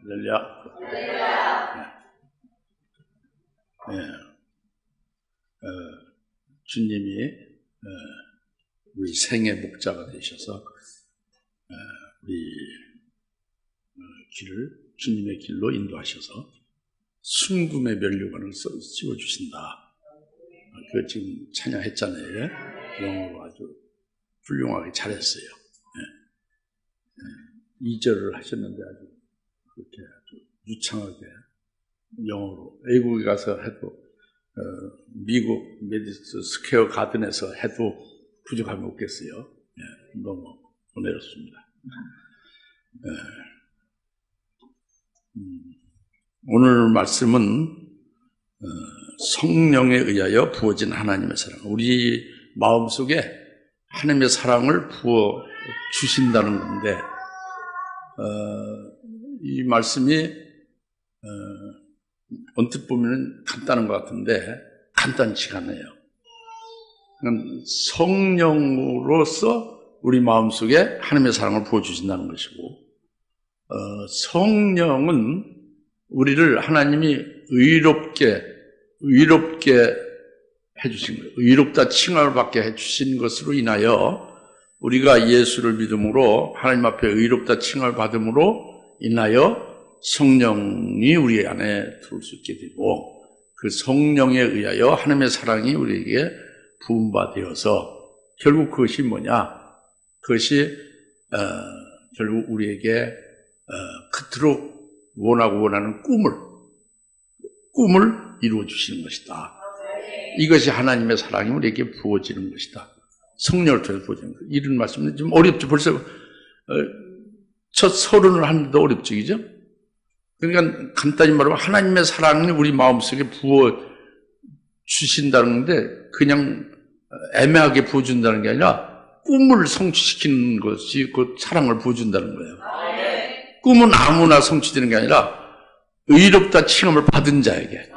할렐루야. 네. 주님이 우리 생의 목자가 되셔서 우리 길을 주님의 길로 인도하셔서 순금의 면류관을 씌워주신다. 그 지금 찬양했잖아요. 영어로 아주 훌륭하게 잘했어요. 2절을 하셨는데 아주 그렇게 아주 유창하게 영어로 외국에 가서 해도 미국 메디슨 스퀘어 가든에서 해도 부족함이 없겠어요. 너무 은혜롭습니다. 오늘 말씀은 성령에 의하여 부어진 하나님의 사랑, 우리 마음속에 하나님의 사랑을 부어 주신다는 건데, 이 말씀이 언뜻 보면 간단한 것 같은데 간단치가 않아요. 성령으로서 우리 마음속에 하나님의 사랑을 부어주신다는 것이고, 성령은 우리를 하나님이 의롭게 해주신 거예요. 의롭다 칭함을 받게 해주신 것으로 인하여 우리가 예수를 믿음으로 하나님 앞에 의롭다 칭함을 받음으로 인하여 성령이 우리 안에 들어올 수 있게 되고, 그 성령에 의하여 하나님의 사랑이 우리에게 부음받아서 결국 그것이 뭐냐? 그것이 결국 우리에게 그토록 원하는 꿈을 이루어 주시는 것이다. 이것이 하나님의 사랑이 우리에게 부어지는 것이다. 성령을 통해 부어지는 것. 이런 말씀은 좀 어렵죠. 벌써 첫 서론을 하는데도 어렵죠, 그죠? 그러니까 간단히 말하면 하나님의 사랑이 우리 마음속에 부어 주신다는 건데, 그냥 애매하게 부어준다는 게 아니라 꿈을 성취시키는 것이 그 사랑을 부어준다는 거예요. 꿈은 아무나 성취되는 게 아니라 의롭다 칭함을 받은 자에게,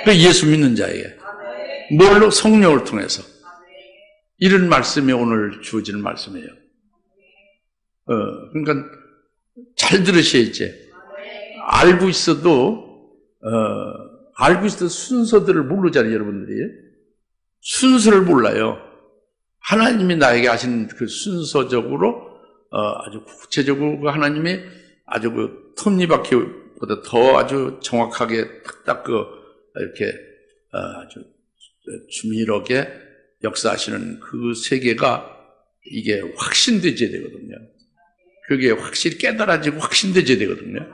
그 예수 믿는 자에게, 뭘로? 성령을 통해서. 이런 말씀이 오늘 주어지는 말씀이에요. 그러니까 잘 들으셔야지. 알고 있어도 순서들을 모르잖아요, 여러분들이. 순서를 몰라요. 하나님이 나에게 하신 그 순서적으로 아주 구체적으로 하나님이 아주 그 톱니바퀴보다 더 아주 정확하게 딱 이렇게 아주 주밀하게 역사하시는 그 세계가 이게 확신되져야 되거든요. 그게 확실히 깨달아지고 확신되져야 되거든요.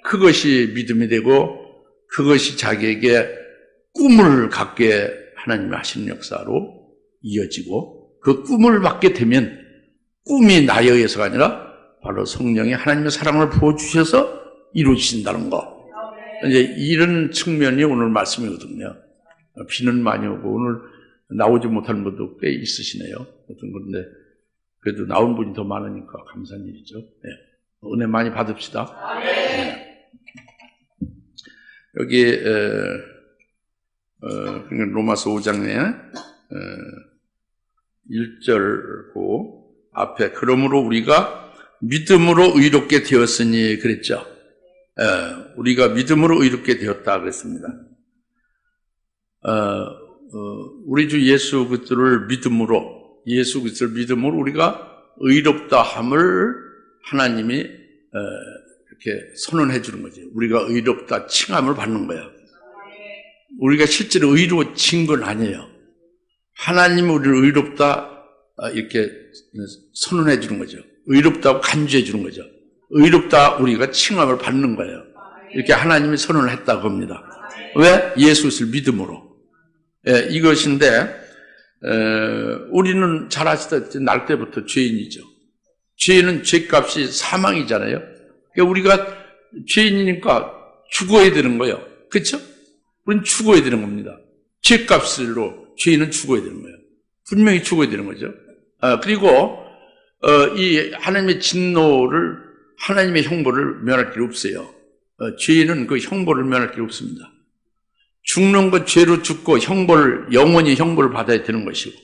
그것이 믿음이 되고, 그것이 자기에게 꿈을 갖게 하나님이 하시는 역사로 이어지고, 그 꿈을 받게 되면 꿈이 나에 의해서가 아니라 바로 성령이 하나님의 사랑을 부어주셔서 이루어지신다는 거. 이제 이런 측면이 오늘 말씀이거든요. 비는 많이 오고 오늘 나오지 못하는 분도 꽤 있으시네요. 어떤 건데 그래도 나온 분이 더 많으니까 감사한 일이죠. 네. 은혜 많이 받읍시다. 네. 여기 로마서 5장에 1절고 앞에 그러므로 우리가 믿음으로 의롭게 되었으니 그랬죠. 우리가 믿음으로 의롭게 되었다 그랬습니다. 우리 주 예수 그리스도를 믿음으로 우리가 의롭다 함을 하나님이 이렇게 선언해 주는 거죠. 우리가 의롭다 칭함을 받는 거예요. 우리가 실제로 의로워진 건 아니에요. 하나님이 우리를 의롭다 이렇게 선언해 주는 거죠. 의롭다고 간주해 주는 거죠. 의롭다 우리가 칭함을 받는 거예요. 이렇게 하나님이 선언을 했다고 합니다. 왜? 예수를 믿음으로. 이것인데 우리는 잘 아시다시피 날 때부터 죄인이죠. 죄인은 죄값이 사망이잖아요. 그러니까 우리가 죄인이니까 죽어야 되는 거예요. 그렇죠? 우리는 죽어야 되는 겁니다. 죄값으로 죄인은 죽어야 되는 거예요. 분명히 죽어야 되는 거죠. 그리고 이 하나님의 진노를, 하나님의 형벌을 면할 길이 없어요. 죄인은 그 형벌을 면할 길이 없습니다. 죽는 것 죄로 죽고 영원히 형벌을 받아야 되는 것이고,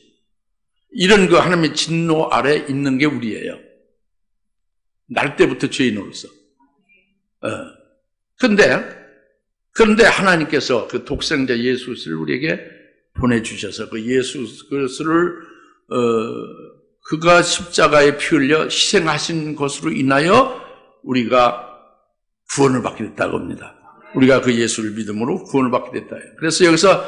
이런 그 하나님의 진노 아래 있는 게 우리예요. 날 때부터 죄인으로서. 그런데 하나님께서 그 독생자 예수를 우리에게 보내주셔서 그 예수 그리스도를 그가 십자가에 피 흘려 희생하신 것으로 인하여 우리가 구원을 받게 됐다고 합니다. 우리가 그 예수를 믿음으로 구원을 받게 됐다. 그래서 여기서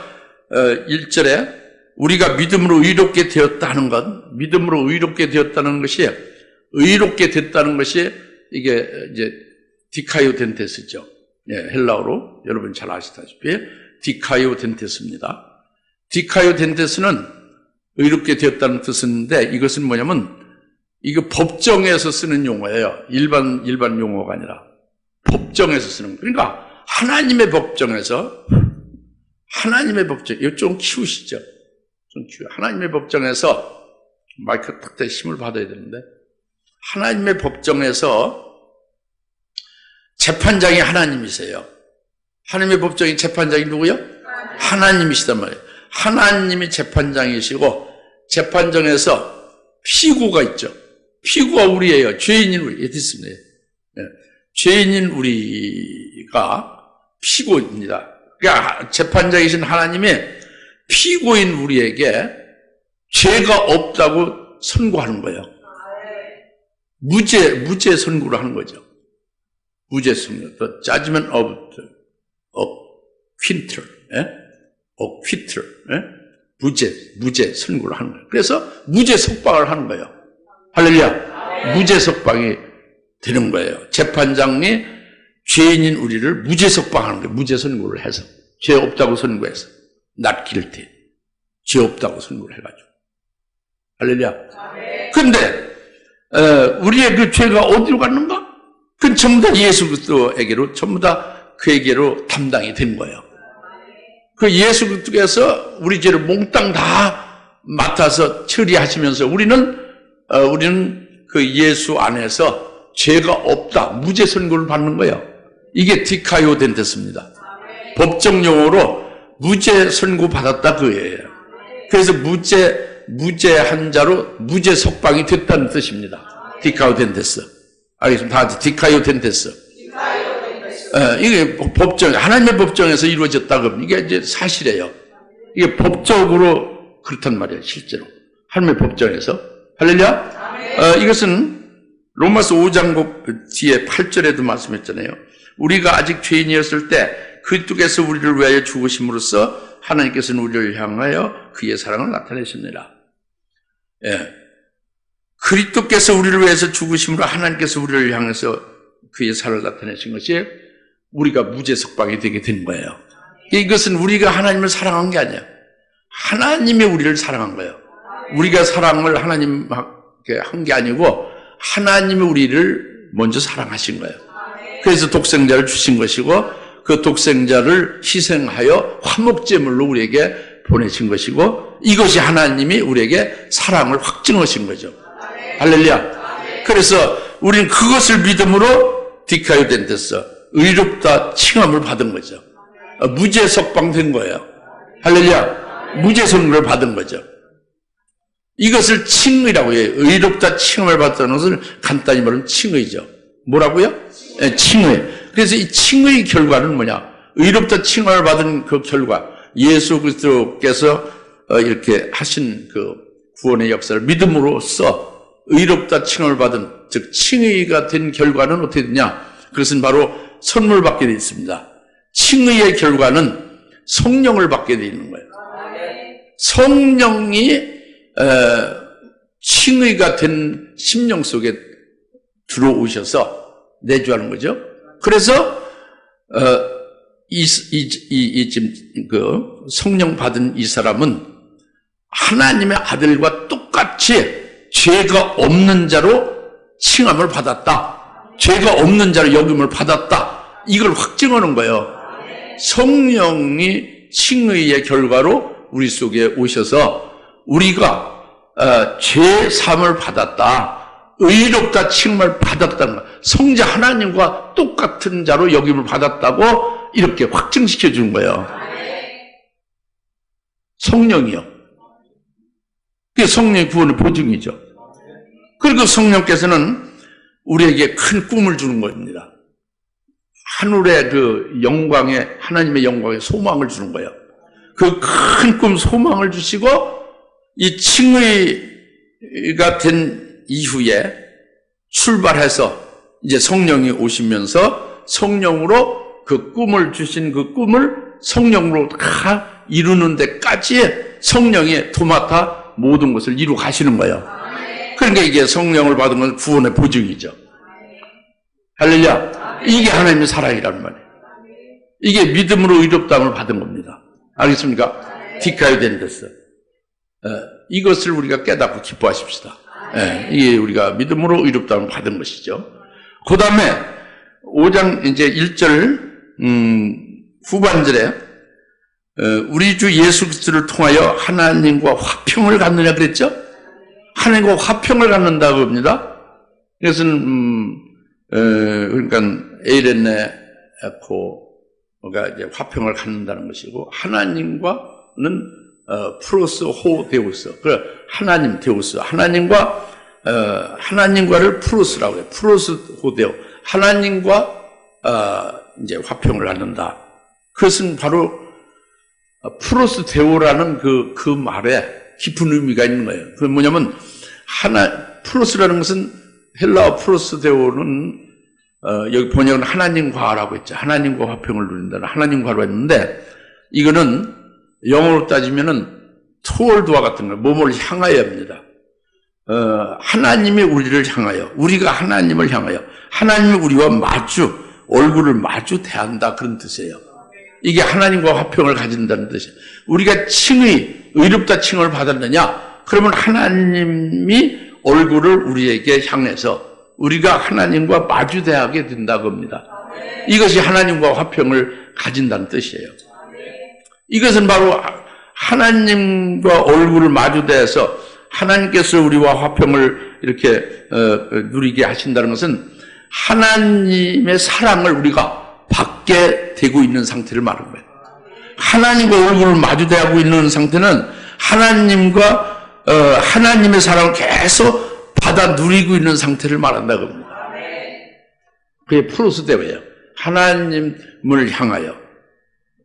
1절에 우리가 믿음으로 의롭게 되었다는 것, 믿음으로 의롭게 되었다는 것이 이게 이제 디카이오덴테스죠. 예, 헬라어로 여러분 잘 아시다시피 디카이오덴테스입니다. 디카이오덴테스는 의롭게 되었다는 뜻인데 이것은 뭐냐면 이거 법정에서 쓰는 용어예요. 일반 용어가 아니라 법정에서 쓰는 거. 그러니까 하나님의 법정에서 이거 좀 키우시죠. 하나님의 법정에서 마이크 딱 대 힘을 받아야 되는데 하나님의 법정에서 재판장이 하나님이세요. 하나님의 법정의 재판장이 누구요? 하나님이시단 말이에요. 하나님이 재판장이시고 재판정에서 피고가 있죠. 피고가 우리예요. 죄인인 우리. 있습니다. 죄인인 우리가 피고입니다. 그러니까 재판장이신 하나님이 피고인 우리에게 죄가 없다고 선고하는 거예요. 무죄 선고를 하는 거죠. 무죄 선고. The judgment of acquittal. acquittal. 무죄 선고를 하는 거예요. 그래서 무죄 석방을 하는 거예요. 할렐루야. 무죄 석방이 되는 거예요. 재판장이 죄인인 우리를 무죄 석방하는 거예요. 무죄 선고를 해서. 죄 없다고 선고해서. not guilty. 죄 없다고 선고를 해가지고. 할렐루야. 그런데 우리의 그 죄가 어디로 갔는가? 그건 전부 다 예수 그리스도에게로 전부 다 그에게로 담당이 된 거예요. 그 예수 그리스도께서 우리 죄를 몽땅 다 맡아서 처리하시면서 우리는 그 예수 안에서 죄가 없다. 무죄 선고를 받는 거예요. 이게 디카이오덴테스입니다. 법정 용어로 무죄 선고 받았다 그예요. 그래서 무죄한 자로 무죄 석방이 됐다는 뜻입니다. 디카이오덴테스. 알겠습니다. 다 디카이오덴테스. 이게 하나님의 법정에서 이루어졌다 그러면 이게 이제 사실이에요. 이게 법적으로 그렇단 말이에요. 실제로. 하나님의 법정에서. 할렐루야. 이것은 로마서 5장 뒤에 8절에도 말씀했잖아요. 우리가 아직 죄인이었을 때 그리스도께서 우리를 위하여 죽으심으로써 하나님께서는 우리를 향하여 그의 사랑을 나타내셨느니라. 예. 그리스도께서 우리를 위해서 죽으심으로 하나님께서 우리를 향해서 그의 사랑을 나타내신 것이 우리가 무죄 석방이 되게 된 거예요. 이것은 우리가 하나님을 사랑한 게 아니에요. 하나님이 우리를 사랑한 거예요. 우리가 사랑을 하나님께 한 게 아니고 하나님이 우리를 먼저 사랑하신 거예요. 그래서 독생자를 주신 것이고 그 독생자를 희생하여 화목제물로 우리에게 보내신 것이고 이것이 하나님이 우리에게 사랑을 확증하신 거죠. 할렐루야. 그래서 우리는 그것을 믿음으로 디카이오덴테스 의롭다 칭함을 받은 거죠. 무죄 석방된 거예요. 할렐루야. 무죄 선고를 받은 거죠. 이것을 칭의라고 해요. 의롭다 칭함을 받다는 것을 간단히 말하면 칭의죠. 뭐라고요? 네, 칭의. 그래서 이 칭의 결과는 뭐냐? 의롭다 칭함을 받은 그 결과, 예수 그리스도께서 이렇게 하신 그 구원의 역사를 믿음으로써 의롭다 칭함을 받은, 즉 칭의가 된 결과는 어떻게 되냐? 그것은 바로 선물 받게 되어 있습니다. 칭의의 결과는 성령을 받게 되어 있는 거예요. 성령이 칭의가 된 심령 속에 들어오셔서 내주하는 거죠. 그래서 그 성령 받은 이 사람은 하나님의 아들과 똑같이 죄가 없는 자로 칭함을 받았다. 죄가 없는 자로 여김을 받았다. 이걸 확증하는 거예요. 성령이 칭의의 결과로 우리 속에 오셔서 우리가 죄 사함을 받았다. 의롭다 칭함을 받았다는 거예요. 성자 하나님과 똑같은 자로 여김을 받았다고 이렇게 확증시켜 주는 거예요. 성령이요. 그게 성령의 구원의 보증이죠. 그리고 성령께서는 우리에게 큰 꿈을 주는 겁니다. 하늘의 그 영광에, 하나님의 영광에 소망을 주는 거예요. 그 큰 꿈 소망을 주시고 이 칭의가 된 이후에 출발해서 이제 성령이 오시면서 성령으로 그 꿈을 주신 그 꿈을 성령으로 다 이루는 데까지 성령이 도맡아 모든 것을 이루 가시는 거예요. 그러니까 이게 성령을 받은 건 구원의 보증이죠. 할렐루야. 이게 하나님의 사랑이라는 말이에요. 이게 믿음으로 의롭다함을 받은 겁니다. 알겠습니까? 디카요된 데서. 이것을 우리가 깨닫고 기뻐하십시다. 이게 우리가 믿음으로 의롭다함을 받은 것이죠. 그 다음에 5장 이제 1절 후반절에 우리 주 예수 그리스도를 통하여 하나님과 화평을 갖느냐 그랬죠? 하나님과 화평을 갖는다고 합니다. 이것은 그러니까 에이렌네 에코가 이제 화평을 갖는다는 것이고, 하나님과는 프로스 호 데우스, 그래 하나님 데우스, 하나님과를 프로스라고 해요. 프로스 호 데우, 하나님과 이제 화평을 갖는다. 그것은 바로 프로스 데오라는 그 말에 깊은 의미가 있는 거예요. 그게 뭐냐면, 프로스라는 것은, 헬라어 프로스 데오는, 여기 번역은 하나님과라고 했죠. 하나님과 화평을 누린다는 하나님과로 했는데, 이거는 영어로 따지면은, 투월드와 같은 거예요. 뭐뭘 향하여 합니다. 하나님이 우리를 향하여, 우리가 하나님을 향하여, 하나님이 우리와 얼굴을 마주 대한다. 그런 뜻이에요. 이게 하나님과 화평을 가진다는 뜻이에요. 우리가 의롭다 칭을 받았느냐? 그러면 하나님이 얼굴을 우리에게 향해서 우리가 하나님과 마주대하게 된다고 합니다. 이것이 하나님과 화평을 가진다는 뜻이에요. 이것은 바로 하나님과 얼굴을 마주대해서 하나님께서 우리와 화평을 이렇게 누리게 하신다는 것은 하나님의 사랑을 우리가 받게 되고 있는 상태를 말하는 거예요. 하나님과 얼굴을 마주대하고 있는 상태는 하나님의 사랑을 계속 받아 누리고 있는 상태를 말한다고 합니다. 그게 프로스데오예요. 하나님을 향하여,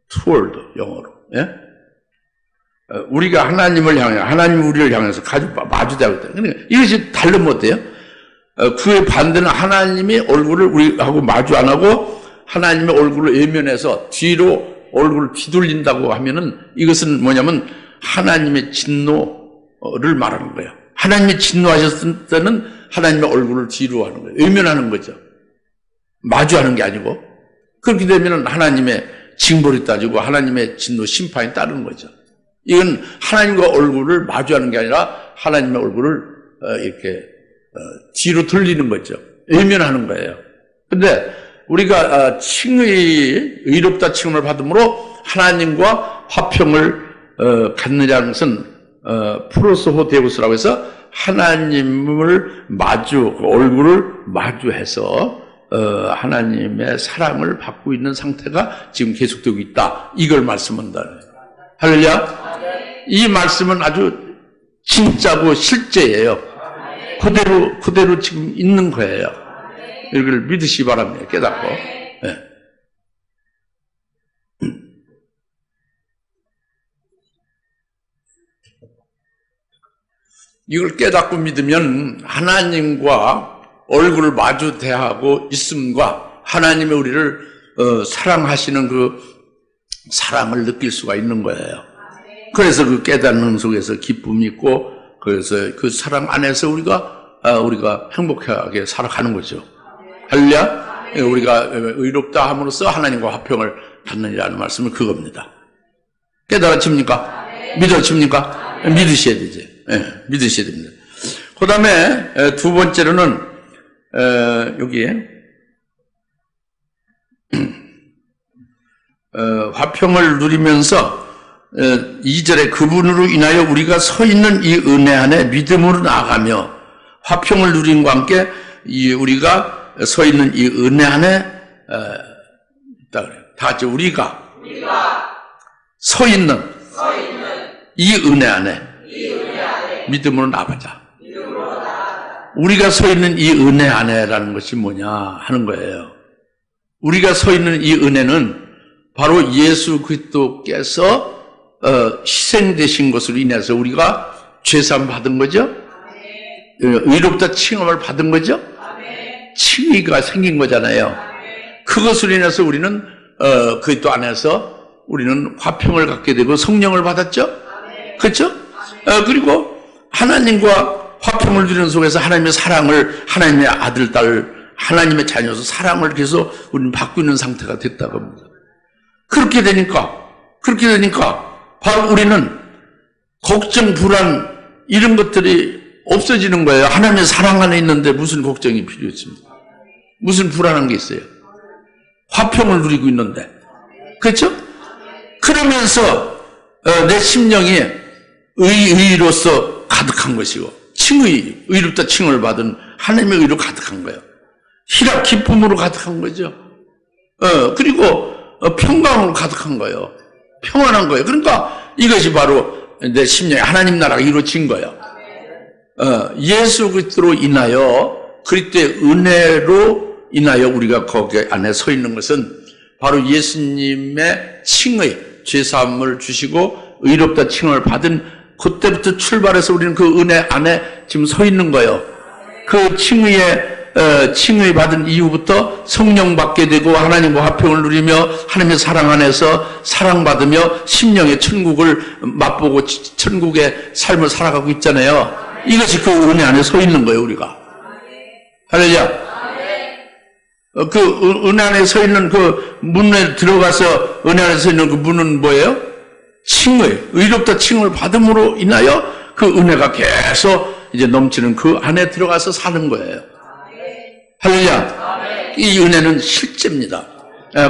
toward, 영어로. 예? 우리가 하나님을 향하여, 하나님 우리를 향해서 마주대하고 있다. 그러니까 이것이 다르면 어때요? 그의 반대는 하나님이 얼굴을 우리하고 마주 안 하고 하나님의 얼굴을 외면해서 뒤로 얼굴을 뒤돌린다고 하면은, 이것은 뭐냐면 하나님의 진노를 말하는 거예요. 하나님이 진노하셨을 때는 하나님의 얼굴을 뒤로 하는 거예요. 외면하는 거죠. 마주하는 게 아니고. 그렇게 되면은 하나님의 징벌이 따지고 하나님의 진노 심판이 따르는 거죠. 이건 하나님과 얼굴을 마주하는 게 아니라 하나님의 얼굴을 이렇게 뒤로 돌리는 거죠. 외면하는 거예요. 근데 우리가 의롭다 칭을 받음으로 하나님과 화평을 갖느냐는 것은 프로스호 데우스라고 해서 하나님을 얼굴을 마주해서 하나님의 사랑을 받고 있는 상태가 지금 계속되고 있다. 이걸 말씀한다. 할렐루야. 이 말씀은 아주 진짜고 실제예요. 그대로 지금 있는 거예요. 이걸 믿으시기 바랍니다. 깨닫고. 네. 이걸 깨닫고 믿으면 하나님과 얼굴을 마주 대하고 있음과 하나님의 우리를 사랑하시는 그 사랑을 느낄 수가 있는 거예요. 그래서 그 깨닫는 속에서 기쁨이 있고, 그래서 그 사랑 안에서 우리가 행복하게 살아가는 거죠. 할렐루야. 우리가 의롭다 함으로써 하나님과 화평을 갖느니라는 말씀은 그겁니다. 깨달아집니까? 믿어집니까? 믿으셔야 되죠. 믿으셔야 됩니다. 그 다음에 두 번째로는 여기에 화평을 누리면서 2절에 그분으로 인하여 우리가 서 있는 이 은혜 안에 믿음으로 나아가며, 화평을 누림과 함께 우리가 서 있는 이 은혜 안에 있다 그래요. 다 같이 우리가 서 있는 이 은혜 안에 믿음으로 나가자. 우리가 서 있는 이 은혜 안에라는 것이 뭐냐 하는 거예요. 우리가 서 있는 이 은혜는 바로 예수 그리스도께서 희생되신 것으로 인해서 우리가 죄사함 받은 거죠. 의롭다 칭함을 받은 거죠. 칭의가 생긴 거잖아요. 그것으로 인해서 우리는 그리스도 안에서 우리는 화평을 갖게 되고 성령을 받았죠. 그렇죠? 그리고 하나님과 화평을 누리는 속에서 하나님의 사랑을, 하나님의 아들, 딸, 하나님의 자녀로서 사랑을 계속 우리는 받고 있는 상태가 됐다고 합니다. 그렇게 되니까 바로 우리는 걱정, 불안 이런 것들이 없어지는 거예요. 하나님의 사랑 안에 있는데 무슨 걱정이 필요 있습니까? 무슨 불안한 게 있어요? 화평을 누리고 있는데. 그렇죠? 그러면서 내 심령이 의로서 가득한 것이고 칭의, 의롭다 칭을 받은 하나님의 의로 가득한 거예요. 희락, 기쁨으로 가득한 거죠. 그리고 평강으로 가득한 거예요. 평안한 거예요. 그러니까 이것이 바로 내 심령에 하나님 나라가 이루어진 거예요. 예수 그리스도로 인하여 그리스도의 은혜로 인하여 우리가 거기 안에 서 있는 것은 바로 예수님의 칭의, 죄사함을 주시고 의롭다 칭을 받은 그때부터 출발해서 우리는 그 은혜 안에 지금 서 있는 거예요. 그 칭의 받은 이후부터 성령 받게 되고 하나님과 화평을 누리며 하나님의 사랑 안에서 사랑받으며 심령의 천국을 맛보고 천국의 삶을 살아가고 있잖아요. 이것이 그 은혜 안에 서 있는 거예요, 우리가. 할렐루야. 그 은혜 안에 서 있는 그 문에 들어가서 은혜 안에 서 있는 그 문은 뭐예요? 칭의, 의롭다 칭을 받음으로 인하여 그 은혜가 계속 이제 넘치는 그 안에 들어가서 사는 거예요. 할렐루야. 이 은혜는 실제입니다.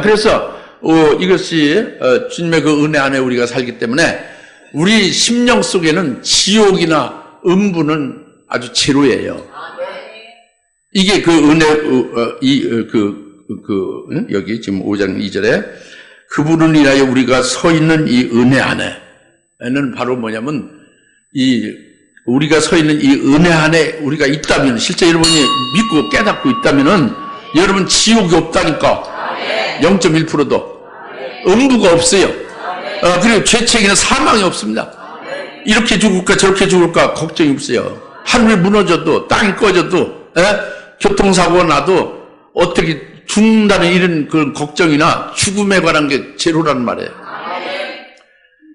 그래서 이것이 주님의 그 은혜 안에 우리가 살기 때문에 우리 심령 속에는 지옥이나 음부는 아주 제로예요. 이게 그 은혜, 여기 지금 5장 2절에 그분을 인하여 우리가 서 있는 이 은혜 안에는 바로 뭐냐면 우리가 서 있는 이 은혜 안에 우리가 있다면, 실제 여러분이 믿고 깨닫고 있다면은 여러분 지옥이 없다니까. 0.1%도. 음부가 없어요. 그리고 죄책이나 사망이 없습니다. 이렇게 죽을까 저렇게 죽을까 걱정이 없어요. 하늘이 무너져도 땅이 꺼져도 교통사고가 나도 어떻게 죽는다는 이런 그 걱정이나 죽음에 관한 게 제로라는 말이에요.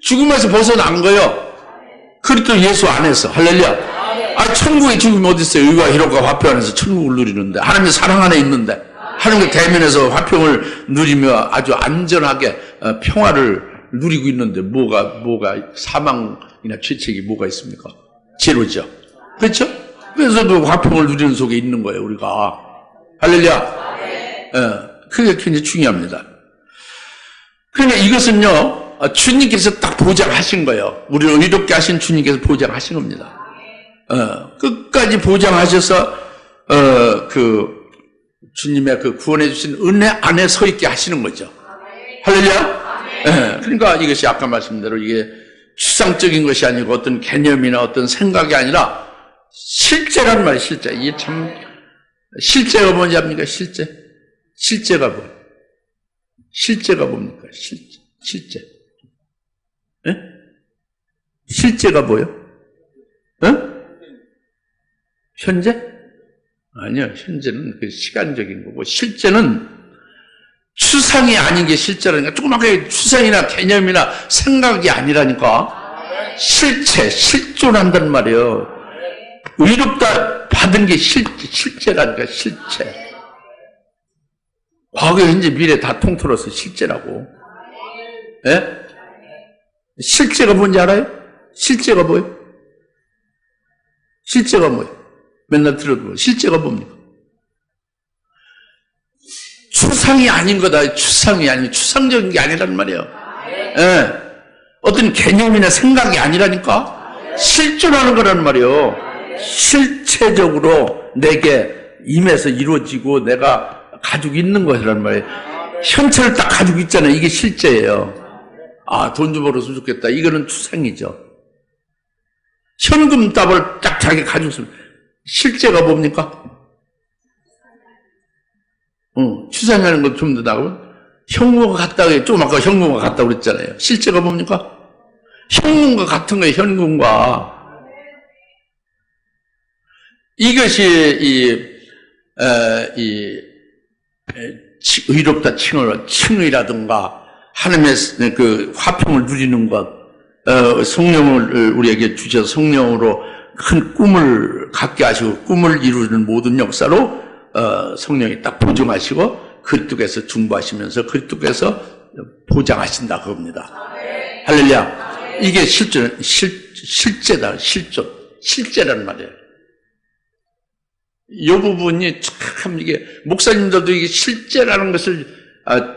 죽음에서 벗어난 거예요. 그리스도 예수 안에서. 할렐루야. 천국에 죽음이 어디 있어요? 의와 희락과 화평 안에서 천국을 누리는데, 하나님의 사랑 안에 있는데, 하나님의 대면에서 화평을 누리며 아주 안전하게 평화를 누리고 있는데 뭐가 사망이나 죄책이 뭐가 있습니까? 제로죠. 그렇죠? 그래서 그 화평을 누리는 속에 있는 거예요, 우리가. 할렐루야. 그게 굉장히 중요합니다. 그러니까 이것은요, 주님께서 딱 보장하신 거예요. 우리를 의롭게 하신 주님께서 보장하신 겁니다. 끝까지 보장하셔서, 주님의 그 구원해 주신 은혜 안에 서 있게 하시는 거죠. 할렐루야? 그러니까 이것이 아까 말씀대로 이게 추상적인 것이 아니고 어떤 개념이나 어떤 생각이 아니라 실제란 말이에요, 실제. 이게 참, 실제가 뭔지 압니까? 실제가 뭐예요? 실제가 뭡니까? 실제. 예? 실제가 뭐예요? 현재? 아니요. 현재는 그 시간적인 거고, 실제는 추상이 아닌 게 실제라니까. 조그맣게 추상이나 개념이나 생각이 아니라니까. 실존한단 말이에요. 의롭다 받은 게 실제라니까, 실제. 과거, 현재, 미래 다 통틀어서 실제라고. 예? 실제가 뭔지 알아요? 실제가 뭐예요? 실제가 뭐예요? 맨날 들어도 실제가 뭡니까? 추상이 아닌 거다. 추상적인 게 아니란 말이에요. 예. 어떤 개념이나 생각이 아니라니까? 실존하는 거란 말이에요. 실체적으로 내게 임해서 이루어지고 내가 가지고 있는 것이란 말이에요. 현찰을 딱 가지고 있잖아요. 이게 실제예요. 돈 좀 벌어서 좋겠다. 이거는 추상이죠. 현금 답을 딱 자기가 가지고 있으면 실제가 뭡니까? 추상하는 것 좀 더 나가면 현금과 같다고 좀 아까 현금과 같다고 그랬잖아요. 실제가 뭡니까? 현금과 같은 거예요. 현금과. 이것이 의롭다 칭의라든가 하나님의 그 화평을 누리는 것, 성령을 우리에게 주셔서 성령으로 큰 꿈을 갖게 하시고 꿈을 이루는 모든 역사로 성령이 딱 보증하시고 그리스도께서 중보하시면서 그리스도께서 보장하신다 그겁니다. 할렐루야. 이게 실제다. 실제라는 말이에요. 이 부분이 참 이게 목사님들도 이게 실제라는 것을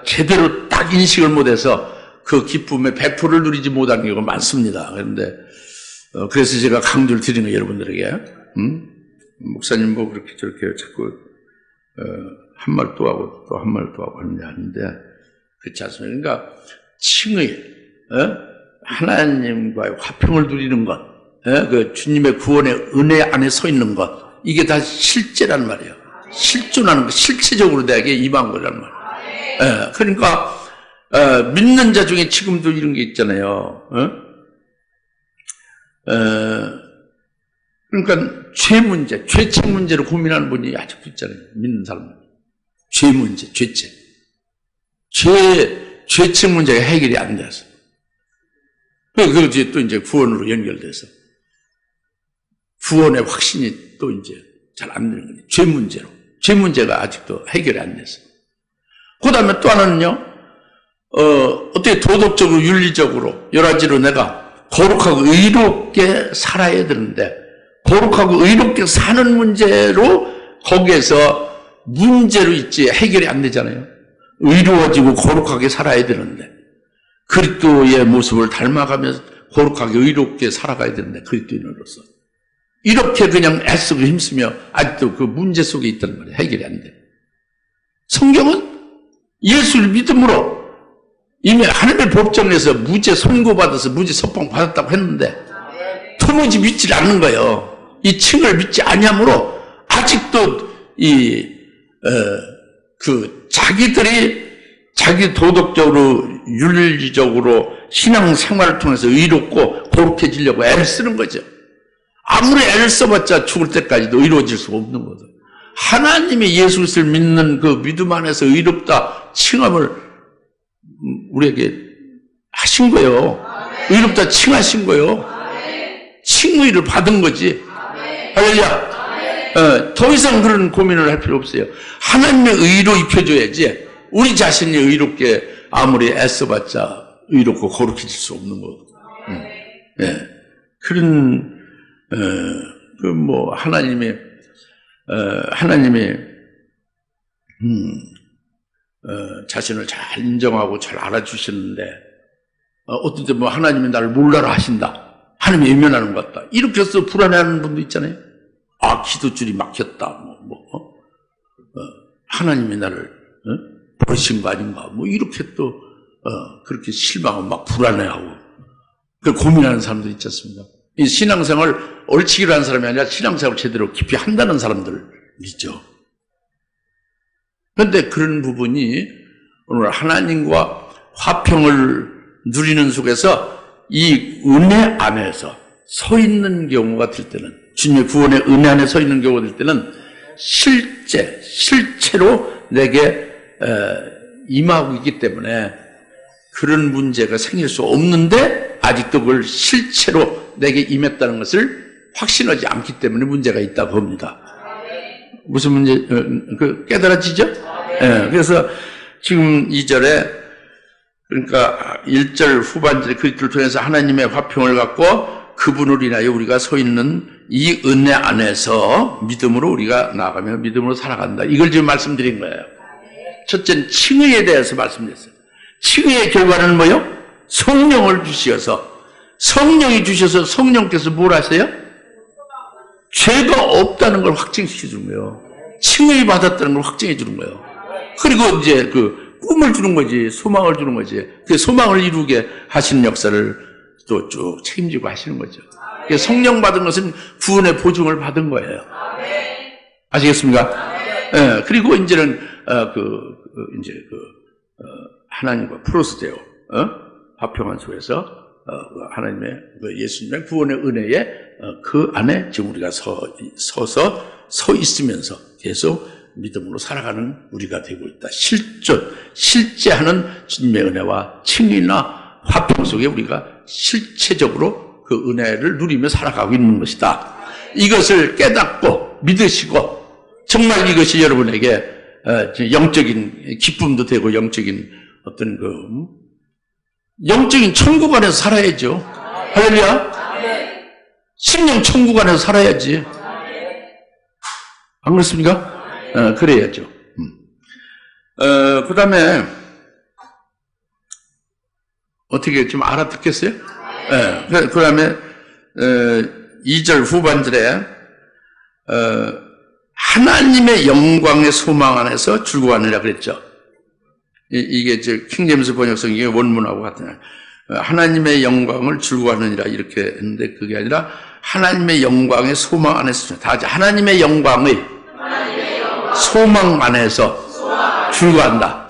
제대로 딱 인식을 못해서 그 기쁨의 100%를 누리지 못한 경우가 많습니다. 그런데 그래서 제가 강조를 드리는 거예요, 여러분들에게. 목사님 뭐 그렇게 저렇게 자꾸 한 말 또 하고 또 한 말 또 하고 하는데 그렇지 않습니까? 그러니까 칭의, 하나님과의 화평을 누리는 것, 그 주님의 구원의 은혜 안에 서 있는 것, 이게 다 실제란 말이에요. 실존하는 거, 실체적으로 내게 임한 거란 말이에요. 그러니까 믿는 자 중에 지금도 이런 게 있잖아요. 그러니까 죄 문제, 죄책 문제로 고민하는 분이 아직도 있잖아요. 믿는 사람들. 죄 문제, 죄책. 죄책 문제가 해결이 안 돼서. 그것이 또 이제 구원으로 연결돼서. 구원의 확신이 또 이제 잘 안 되는 거예요. 죄 문제로. 죄 문제가 아직도 해결이 안 돼서. 그 다음에 또 하나는요, 어떻게 도덕적으로, 윤리적으로, 여러 가지로 내가 거룩하고 의롭게 살아야 되는데, 거룩하고 의롭게 사는 문제로 거기에서 문제로 있지 해결이 안 되잖아요. 의로워지고 거룩하게 살아야 되는데, 그리스도의 모습을 닮아가면서 거룩하게 의롭게 살아가야 되는데, 그리스도인으로서. 이렇게 그냥 애쓰고 힘쓰며 아직도 그 문제 속에 있단 말이에요. 해결이 안 돼. 성경은 예수를 믿음으로 이미 하늘의 법정에서 무죄 선고받아서 무죄 석방 받았다고 했는데 도무지 믿지 않는 거예요. 이 칭을 믿지 아니하므로 아직도 자기들이 자기 도덕적으로 윤리적으로 신앙생활을 통해서 의롭고 거룩해지려고 애를 쓰는 거죠. 아무리 애를 써봤자 죽을 때까지도 의로워질 수가 없는 거죠. 하나님의 예수 그리스도를 믿는 그 믿음 안에서 의롭다 칭함을 우리에게 하신 거예요. 의롭다 칭하신 거예요. 칭의를 받은 거지. 할렐루야. 더 이상 그런 고민을 할 필요 없어요. 하나님의 의로 입혀줘야지 우리 자신이 의롭게 아무리 애써봤자 의롭고 거룩해질 수 없는 거. 그런 하나님이 자신을 잘 인정하고 잘 알아주시는데, 어떤 때 뭐 하나님이 나를 몰라라 하신다. 하나님이 외면하는 것 같다. 이렇게 해서 불안해하는 분도 있잖아요. 아, 기도줄이 막혔다. 하나님이 나를, 버리신 거 아닌가. 이렇게 또, 그렇게 실망하고 막 불안해하고, 그 고민하는 사람들 있지 않습니까? 이 신앙생활을 옳치기로 하는 사람이 아니라 신앙생활을 제대로 깊이 한다는 사람들이죠. 그런데 그런 부분이 오늘 하나님과 화평을 누리는 속에서 이 은혜 안에서 서 있는 경우가 될 때는, 주님의 구원의 은혜 안에 서 있는 경우가 될 때는 실체로 내게 임하고 있기 때문에 그런 문제가 생길 수 없는데 아직도 그걸 실체로 내게 임했다는 것을 확신하지 않기 때문에 문제가 있다고 봅니다. 무슨 문제, 깨달아지죠? 그래서 지금 2절에, 그러니까 1절 후반절에 그리스도를 통해서 하나님의 화평을 갖고 그분을 인하여 우리가 서 있는 이 은혜 안에서 믿음으로 우리가 나아가며 믿음으로 살아간다. 이걸 지금 말씀드린 거예요. 첫째는 칭의에 대해서 말씀드렸어요. 칭의의 결과는 뭐요? 성령을 주시어서, 성령이 주셔서 성령께서 뭘 하세요? 죄가 없다는 걸 확증시켜 주는 거예요. 칭의 받았다는 걸 확증해 주는 거예요. 그리고 이제 그 꿈을 주는 거지, 소망을 주는 거지. 그 소망을 이루게 하시는 역사를 또 쭉 책임지고 하시는 거죠. 성령 받은 것은 구원의 보증을 받은 거예요. 아시겠습니까? 그리고 이제는 하나님과 프로스데오, 화평한 속에서, 하나님의, 예수님의 구원의 은혜에, 그 안에 지금 우리가 서 있으면서 계속 믿음으로 살아가는 우리가 되고 있다. 실제하는 주님의 은혜와 칭의나 화평 속에 우리가 실체적으로 그 은혜를 누리며 살아가고 있는 것이다. 이것을 깨닫고 믿으시고, 정말 이것이 여러분에게 영적인 기쁨도 되고, 영적인 어떤 영적인 천국 안에서 살아야죠. 할렐루야. 심령 천국 안에서 살아야지. 안 그렇습니까? 그래야죠. 그 다음에, 어떻게 좀 알아듣겠어요? 그 다음에, 2절 후반절에, 하나님의 영광의 소망 안에서 즐거워하느라 그랬죠. 이게 킹제임스 번역성의 원문하고 같은, 하나님의 영광을 즐거워하느니라 이렇게 했는데, 그게 아니라, 하나님의 영광의 소망 안에서, 다 하나님의 영광의 소망 안에서 즐거워한다.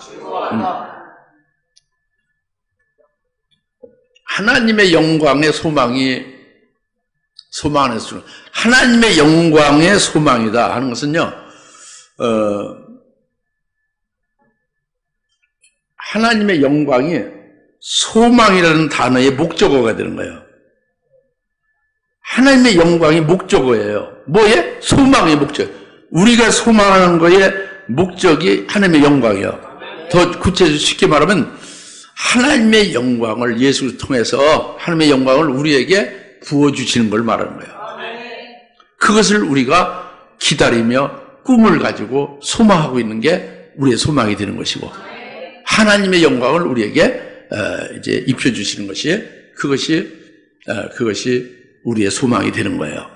하나님의 영광의 소망 안에서 하나님의 영광의 소망이다 하는 것은요, 하나님의 영광이 소망이라는 단어의 목적어가 되는 거예요. 하나님의 영광이 목적어예요. 뭐에? 소망의 목적. 우리가 소망하는 거의 목적이 하나님의 영광이에요. 더 구체적으로 쉽게 말하면 하나님의 영광을 예수를 통해서 하나님의 영광을 우리에게 부어주시는 걸 말하는 거예요. 그것을 우리가 기다리며 꿈을 가지고 소망하고 있는 게 우리의 소망이 되는 것이고, 하나님의 영광을 우리에게 이제 입혀주시는 그것이 우리의 소망이 되는 거예요.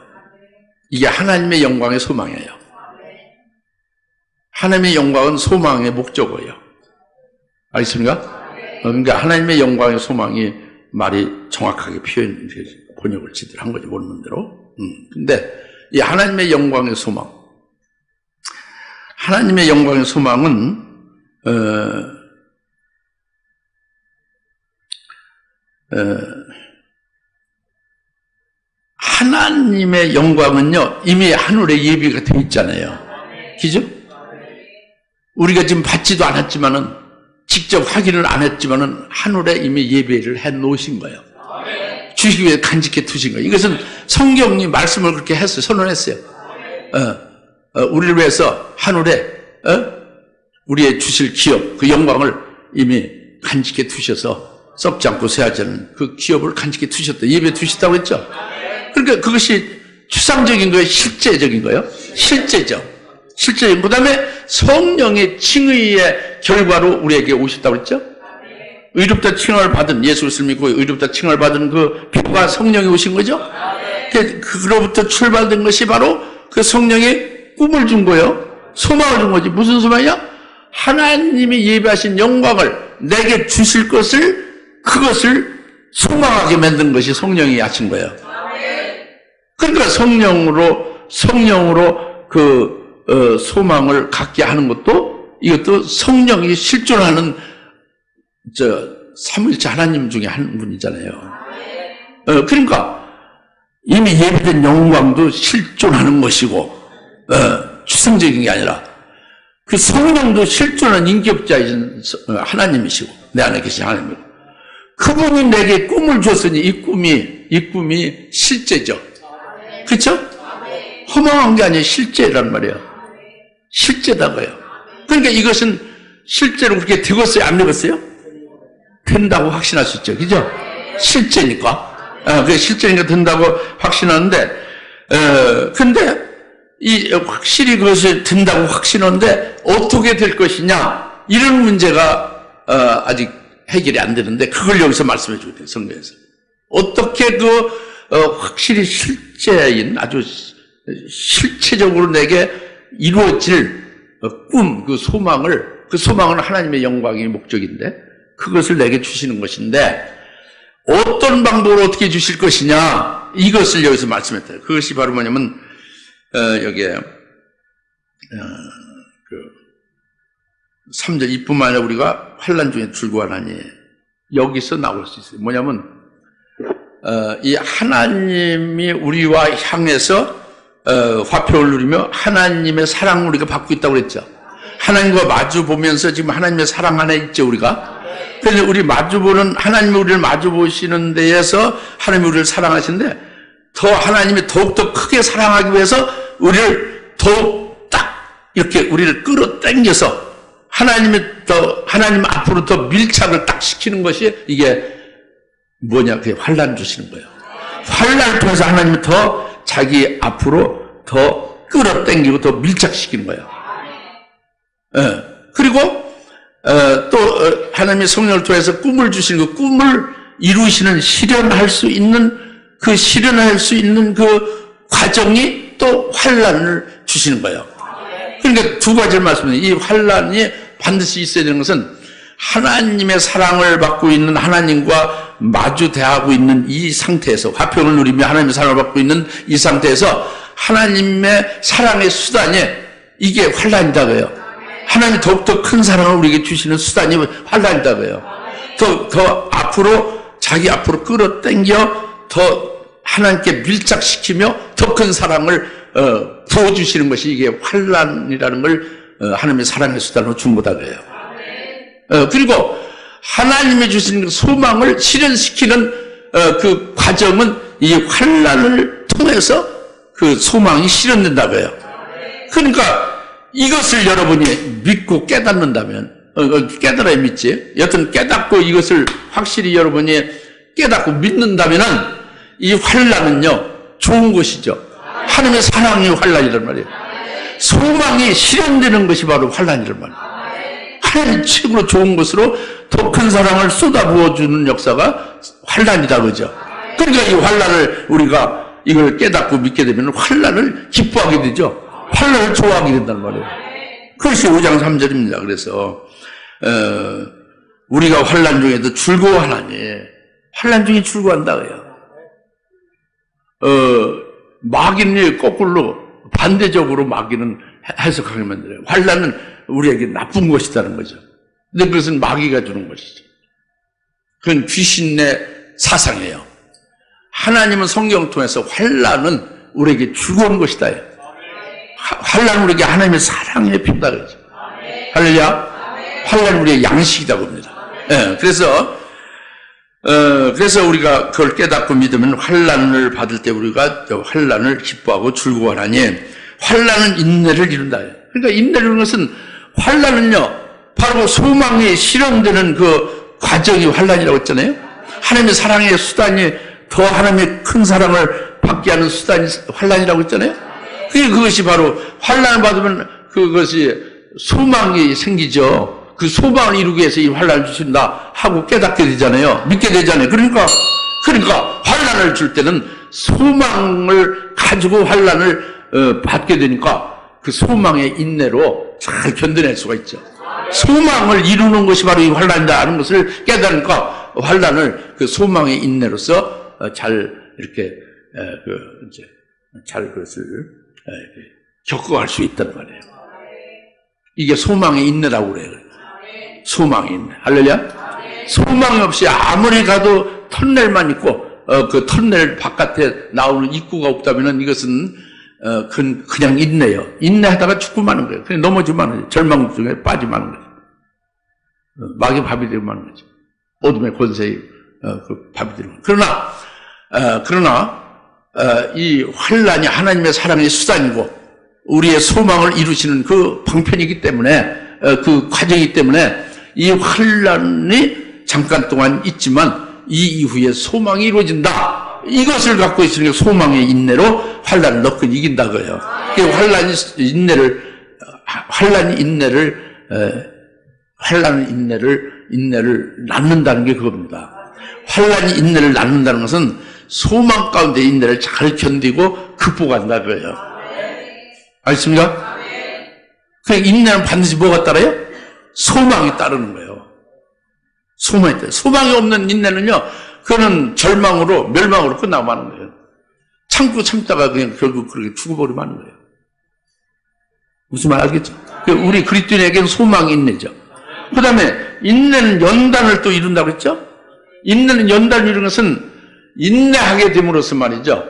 이게 하나님의 영광의 소망이에요. 하나님의 영광은 소망의 목적어예요. 알겠습니까? 그러니까 하나님의 영광의 소망이 말이 정확하게 번역을 제대로 한 거지, 원문대로. 근데 이 하나님의 영광의 소망, 하나님의 영광의 소망은 하나님의 영광은요, 이미 하늘에 예비가 되어 있잖아요. 그죠? 우리가 지금 받지도 않았지만은, 직접 확인을 안 했지만은, 하늘에 이미 예배를 해 놓으신 거예요. 주시기 위해 간직해 두신 거예요. 이것은 성경이 말씀을 그렇게 했어요. 선언했어요. 우리를 위해서 하늘에, 우리의 주실 기업, 그 영광을 이미 간직해 두셔서, 썩지 않고 쇠하지 않은 그 기업을 간직해 두셨다. 예배 두셨다고 했죠? 그러니까 그것이 추상적인 거예요? 실제적인 거예요? 실제죠. 실제적인. 그 다음에 성령의 칭의의 결과로 우리에게 오셨다고 했죠? 의롭다 칭함을 받은, 예수를 믿고 의롭다 칭함을 받은 그 피부가 성령이 오신 거죠? 그로부터 출발된 것이 바로 그 성령의 꿈을 준 거예요. 소망을 준 거지. 무슨 소망이야? 하나님이 예배하신 영광을 내게 주실 그것을 소망하게 만든 것이 성령이 하신 거예요. 그러니까 성령으로 소망을 갖게 하는 것도, 이것도 성령이 실존하는 삼위일체 하나님 중에 한 분이잖아요. 그러니까 이미 예비된 영광도 실존하는 것이고, 추상적인 게 아니라 그 성령도 실존한 인격자이신 하나님이시고, 내 안에 계신 하나님이고, 그분이 내게 꿈을 줬으니 이 꿈이 실제죠. 그렇죠? 허망한 게 아니에요. 실제란 말이에요. 실제다고요. 그러니까 이것은 실제로 그렇게 되었어요? 안 되었어요? 된다고 확신할 수 있죠. 그죠? 실제니까. 그 실제니까 된다고 확신하는데, 근데 확실히 그것이 된다고 확신하는데 어떻게 될 것이냐, 이런 문제가 아직 해결이 안 되는데, 그걸 여기서 말씀해 주고 돼요. 성경에서 어떻게 확실히 실제인, 아주 실체적으로 내게 이루어질 꿈, 그 소망은 하나님의 영광이 목적인데, 그것을 내게 주시는 것인데, 어떤 방법으로 어떻게 주실 것이냐, 이것을 여기서 말씀했어요. 그것이 바로 뭐냐면, 여기에, 3절 이뿐만 아니라 우리가 환난 중에 즐거워하나니 여기서 나올 수 있어요. 뭐냐면 이 하나님이 우리와 향해서 화평을 누리며 하나님의 사랑을 우리가 받고 있다고 그랬죠. 하나님과 마주 보면서 지금 하나님의 사랑 안에 있죠, 우리가. 그런데 우리 마주보는 하나님이 우리를 마주보시는 데에서 하나님이 우리를 사랑하시는데 더 하나님이 더욱더 크게 사랑하기 위해서 우리를 더욱 딱 이렇게 우리를 끌어당겨서 하나님 앞으로 더 밀착을 딱 시키는 것이 이게 뭐냐, 그게 환난 주시는 거예요. 환난을 통해서 하나님이 더 자기 앞으로 더 끌어당기고 더 밀착시키는 거예요. 예. 그리고 또 하나님의 성령을 통해서 꿈을 주시는 그 꿈을 이루시는 실현할 수 있는 그 과정이 또 환난을 주시는 거예요. 그러니까 두 가지를 말씀드려요. 이 환난이 반드시 있어야 되는 것은 하나님의 사랑을 받고 있는 하나님과 마주 대하고 있는 이 상태에서 화평을 누리며 하나님의 사랑을 받고 있는 이 상태에서 하나님의 사랑의 수단이 이게 환난이다고요. 하나님이 더욱더 큰 사랑을 우리에게 주시는 수단이 환난이다고요. 더 앞으로 자기 앞으로 끌어당겨 더 하나님께 밀착시키며 더 큰 사랑을 부어주시는 것이 이게 환난이라는 걸 하나님의 사랑의 수단으로 준 거다 그래요. 그리고 하나님이 주신 소망을 실현시키는 그 과정은 이 환난을 통해서 그 소망이 실현된다고요. 그러니까 이것을 여러분이 믿고 깨닫는다면 깨달아야 믿지. 여튼 깨닫고 이것을 확실히 여러분이 깨닫고 믿는다면은 이 환난은요 좋은 것이죠. 하나님의 사랑이 환난이란 말이에요. 소망이 실현되는 것이 바로 환난이란 말이에요. 하나님 최고로 좋은 것으로 더 큰 사랑을 쏟아부어주는 역사가 환난이다 그죠. 그러니까 이 환난을 우리가 이걸 깨닫고 믿게 되면 환난을 기뻐하게 되죠. 환난을 좋아하게 된단 말이에요. 그것이 5장 3절입니다. 그래서 우리가 환난 중에도 즐거워하나니 환난 중에 즐거워한다고요. 마귀는 거꾸로 반대적으로 마귀는 해석하게 만들어요. 환난은 우리에게 나쁜 것이라는 거죠. 근데 그것은 마귀가 주는 것이죠. 그건 귀신의 사상이에요. 하나님은 성경을 통해서 환난은 우리에게 즐거운 것이다. 환난은 우리에게 하나님의 사랑의 피다 그러죠. 할렐루야. 환난은 우리의 양식이다 봅니다. 네, 그래서 우리가 그걸 깨닫고 믿으면 환난을 받을 때 우리가 환난을 기뻐하고 즐거워하나니 환난은 인내를 이룬다. 그러니까 인내를 이루는 것은 환난은요 바로 소망이 실현되는 그 과정이 환난이라고 했잖아요. 하나님의 사랑의 수단이 더 하나님의 큰 사랑을 받게 하는 수단이 환난이라고 했잖아요. 그것이 바로 환난을 받으면 그것이 소망이 생기죠. 그 소망을 이루기 위해서 이 환난을 주신다 하고 깨닫게 되잖아요. 믿게 되잖아요. 그러니까 환난을 줄 때는 소망을 가지고 환난을 받게 되니까 그 소망의 인내로 잘 견뎌낼 수가 있죠. 소망을 이루는 것이 바로 이 환난이다 하는 것을 깨달으니까 환난을 그 소망의 인내로서 잘 이렇게 잘 그것을 겪어갈 수 있단 말이에요. 이게 소망의 인내라고 그래요. 소망의 인내. 할렐루야. 소망이 없이 아무리 가도 터널만 있고 그 터널 바깥에 나오는 입구가 없다면 이것은 그냥 인내요. 인내하다가 죽고 마는 거예요. 그냥 넘어지고 마는 거예요. 절망 중에 빠지고 마는 거예요. 마귀 밥이 되고 마는 거죠. 어둠의 권세의 그 밥이 되는 거예요. 그러나 이 환난이 하나님의 사랑의 수단이고 우리의 소망을 이루시는 그 방편이기 때문에 그 과정이기 때문에 이 환난이 잠깐 동안 있지만 이 이후에 소망이 이루어진다. 이것을 갖고 있으니까 소망의 인내로 환난을 넣고 이긴다 그래요. 환난이 인내를 낳는다는 게 그겁니다. 환난이 인내를 낳는다는 것은 소망 가운데 인내를 잘 견디고 극복한다 그래요. 알겠습니까? 그 인내는 반드시 뭐가 따라요? 소망이 따르는 거예요. 소망이 따라요. 소망이 없는 인내는요, 그거는 절망으로, 멸망으로 끝나고 마는 거예요. 참다가 그냥 결국 그렇게 죽어버리고 마는 거예요. 무슨 말 알겠죠? 우리 그리스도인에게는 소망이 인내죠. 그 다음에 인내는 연단을 또 이룬다고 했죠? 인내는 연단을 이루는 것은 인내하게 됨으로써 말이죠.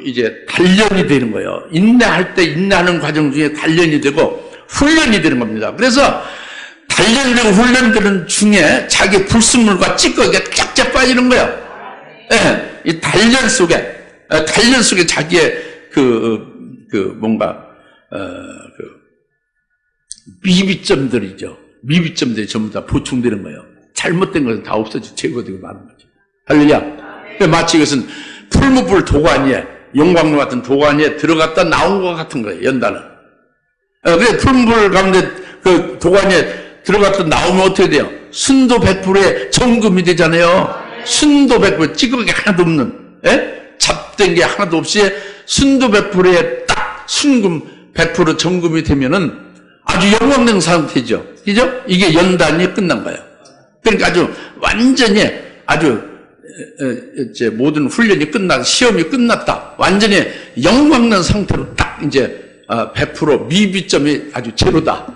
이제 단련이 되는 거예요. 인내할 때 인내하는 과정 중에 단련이 되고 훈련이 되는 겁니다. 그래서 단련되고 훈련되는 중에 자기 불순물과 찌꺼기가 쫙쫙 빠지는 거예요. 예, 이 단련 속에 자기의 미비점들이죠. 미비점들이 전부 다 보충되는 거예요. 잘못된 것은 다 없어지고 제거되고 마는 거죠. 할렐루야. 마치 이것은 풀무불 도가니에, 영광로 같은 도가니에 들어갔다 나온 것 같은 거예요, 연단은. 그래, 풀무불 가운데 그 도가니에 들어갔다 나오면 어떻게 돼요? 순도 100%의 정금이 되잖아요. 순도 100%, 찌꺼기 하나도 없는, 잡된 게 하나도 없이 순도 100%의 딱 순금 100% 정금이 되면은 아주 영광된 상태죠. 그죠? 이게 연단이 끝난 거예요. 그러니까 아주 완전히 이제 모든 훈련이 시험이 끝났다. 완전히 영광난 상태로 딱 이제 100% 미비점이 아주 제로다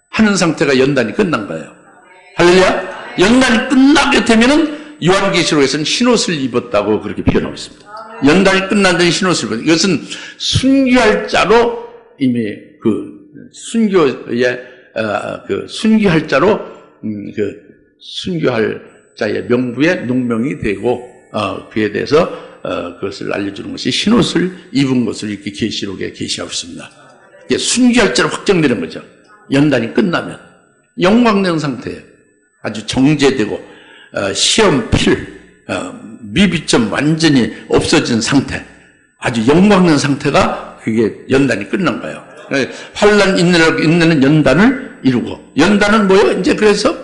하는 상태가 연단이 끝난 거예요. 할렐루야. 연단이 끝나게 되면은 요한계시록에서는 흰옷을 입었다고 그렇게 표현하고 있습니다. 연단이 끝난 데는 흰옷을 입었다. 이것은 순교할 자로 이미 순교할 자로 순교할 자의 명부에 농명이 되고 그에 대해서 그것을 알려주는 것이 흰옷을 입은 것을 이렇게 계시록에 계시하고 있습니다. 이게 순교할 자로 확정되는 거죠. 연단이 끝나면 영광된 상태예요. 아주 정제되고 시험 미비점 완전히 없어진 상태, 아주 영광된 상태가 그게 연단이 끝난 거예요. 환난 인내는 연단을 이루고, 연단은 뭐예요? 이제 그래서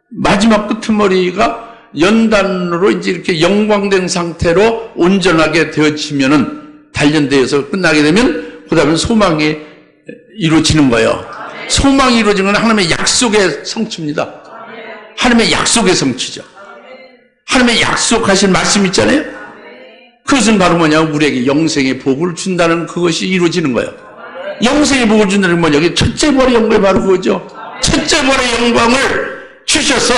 마지막 끄트머리가 연단으로 이제 이렇게 영광된 상태로 온전하게 되어지면은, 단련되어서 끝나게 되면 그 다음에 소망이 이루어지는 거예요. 소망이 이루어지는 건 하나님의 약속의 성취입니다. 하나님의 약속의 성취죠. 하나님의 약속하신 말씀 있잖아요. 그것은 바로 뭐냐, 우리에게 영생의 복을 준다는 그것이 이루어지는 거예요. 영생의 복을 준다는 건 뭐냐, 첫째 벌의 영광이 바로 그거죠. 첫째 벌의 영광을 주셔서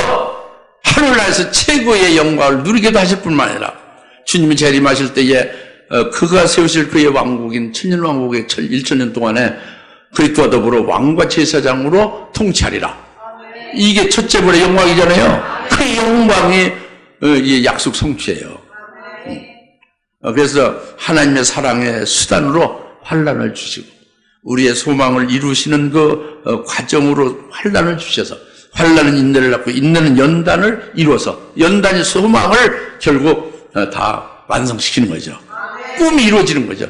하늘나라에서 최고의 영광을 누리게도 하실 뿐만 아니라 주님이 재림하실 때에 그가 세우실 그의 왕국인 천년왕국의 1,000년 동안에 그리스도와 더불어 왕과 제사장으로 통치하리라. 이게 첫째 벌의 영광이잖아요. 그 영광이 이 약속 성취예요. 그래서 하나님의 사랑의 수단으로 환난을 주시고 우리의 소망을 이루시는 그 과정으로 환난을 주셔서, 환난은 인내를 낳고 인내는 연단을 이루어서 연단이 소망을 결국 다 완성시키는 거죠. 꿈이 이루어지는 거죠.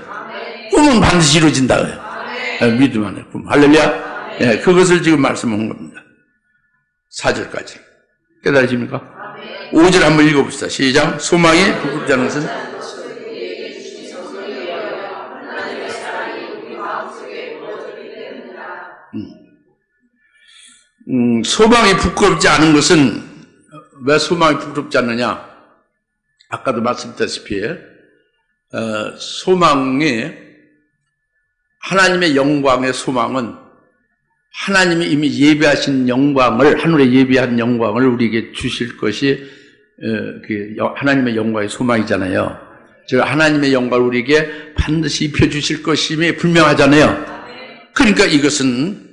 꿈은 반드시 이루어진다. 믿음 안에 꿈. 할렐루야. 예, 그것을 지금 말씀한 겁니다. 4절까지. 깨달으십니까? 5절 한번 읽어봅시다. 시작. 소망이 부끄럽지 않은 것은 소망이 부끄럽지 않은 것은, 왜 소망이 부끄럽지 않느냐? 아까도 말씀드렸다시피 소망이, 하나님의 영광의 소망은 하나님이 이미 예비하신 영광을, 하늘에 예비한 영광을 우리에게 주실 것이 하나님의 영광의 소망이잖아요. 즉 하나님의 영광을 우리에게 반드시 입혀주실 것임이 분명하잖아요. 그러니까 이것은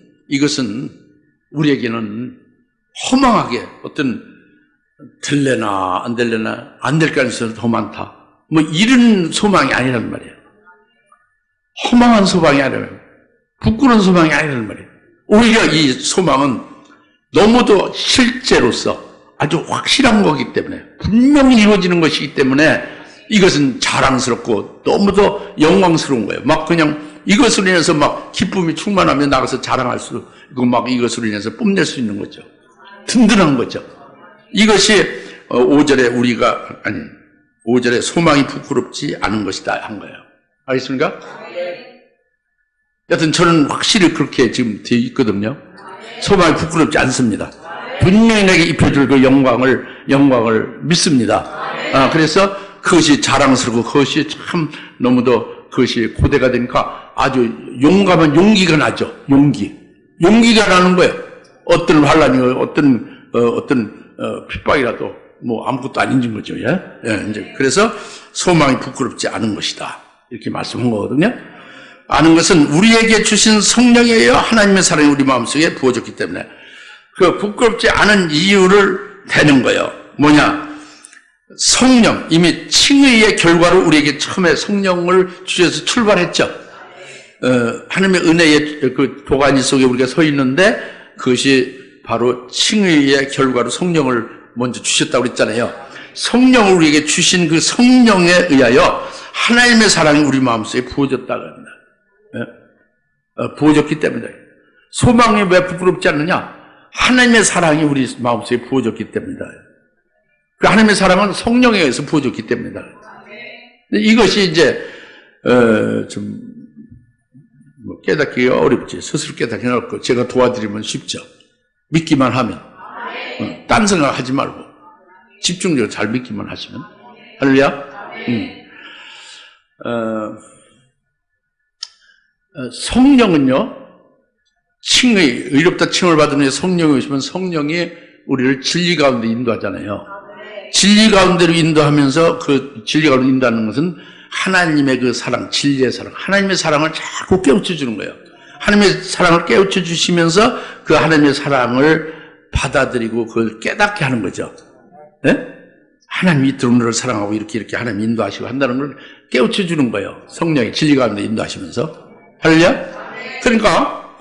우리에게는 허망하게 어떤 될래나 안 될래나 안 될 가능성이 더 많다, 뭐 이런 소망이 아니란 말이에요. 허망한 소망이 아니라, 부끄러운 소망이 아니란 말이에요. 오히려 이 소망은 너무도 실제로서 아주 확실한 거기 때문에, 분명히 이루어지는 것이기 때문에 이것은 자랑스럽고 너무도 영광스러운 거예요. 막 그냥 이것으로 인해서 막 기쁨이 충만하면 나가서 자랑할 수 있고, 막 이것으로 인해서 뽐낼 수 있는 거죠. 든든한 거죠. 이것이 5절에 소망이 부끄럽지 않은 것이다 한 거예요. 알겠습니까? 여튼 저는 확실히 그렇게 지금 되어 있거든요. 소망이 부끄럽지 않습니다. 분명히 내게 입혀줄 그 영광을 믿습니다. 그래서 그것이 자랑스럽고 그것이 참 너무도 그것이 고대가 되니까 아주 용감한 용기가 나죠. 용기. 용기가 나는 거예요. 어떤 환란이, 어떤 핍박이라도 뭐 아무것도 아닌 거죠. 예? 예, 이제 그래서 소망이 부끄럽지 않은 것이다. 이렇게 말씀한 거거든요. 아는 것은 우리에게 주신 성령에 의해 하나님의 사랑이 우리 마음속에 부어졌기 때문에 그 부끄럽지 않은 이유를 대는 거예요. 뭐냐? 성령, 이미 칭의의 결과로 우리에게 처음에 성령을 주셔서 출발했죠. 하나님의 은혜의 그 도가니 속에 우리가 서 있는데 그것이 바로 칭의의 결과로 성령을 먼저 주셨다고 그랬잖아요. 성령을 우리에게 주신 그 성령에 의하여 하나님의 사랑이 우리 마음속에 부어졌다고 합니다. 부어졌기 때문에. 소망이 왜 부끄럽지 않느냐? 하나님의 사랑이 우리 마음속에 부어졌기 때문이다. 그 하나님의 사랑은 성령에 의해서 부어졌기 때문이다. 이것이 이제 좀 깨닫기가 어렵지. 스스로 깨닫기는 어렵고 제가 도와드리면 쉽죠. 믿기만 하면. 딴 생각하지 말고 집중적으로 잘 믿기만 하시면. 할렐루야. 성령은요, 의롭다 칭을 받으면 성령이 오시면 성령이 우리를 진리 가운데 인도하잖아요. 진리 가운데로 인도하면서 그 진리 가운데 인도하는 것은 하나님의 그 사랑, 진리의 사랑, 하나님의 사랑을 자꾸 깨우쳐 주는 거예요. 하나님의 사랑을 깨우쳐 주시면서 그 하나님의 사랑을 받아들이고 그걸 깨닫게 하는 거죠. 네? 하나님이 이토록 너를 사랑하고 이렇게 하나님 인도하시고 한다는 걸 깨우쳐 주는 거예요. 성령이 진리 가운데 인도하시면서. 할렐루야? 그러니까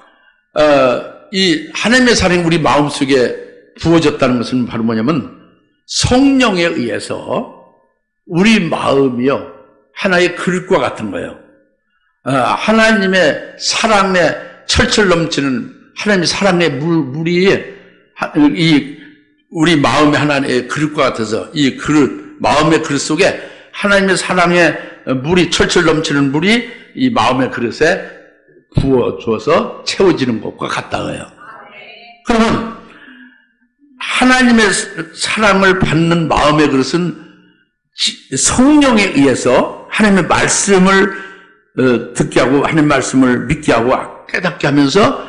이 하나님의 사랑이 우리 마음속에 부어졌다는 것은 바로 뭐냐면 성령에 의해서 우리 마음이요 하나의 그릇과 같은 거예요. 하나님의 사랑에 철철 넘치는 하나님의 사랑의 물이 우리 마음의 하나의 그릇과 같아서 이 그릇, 마음의 그릇 속에 하나님의 사랑의 물이 철철 넘치는 물이 이 마음의 그릇에 부어줘서 채워지는 것과 같다고요. 그러면 하나님의 사랑을 받는 마음의 그릇은 성령에 의해서 하나님의 말씀을 듣게 하고 하나님의 말씀을 믿게 하고 깨닫게 하면서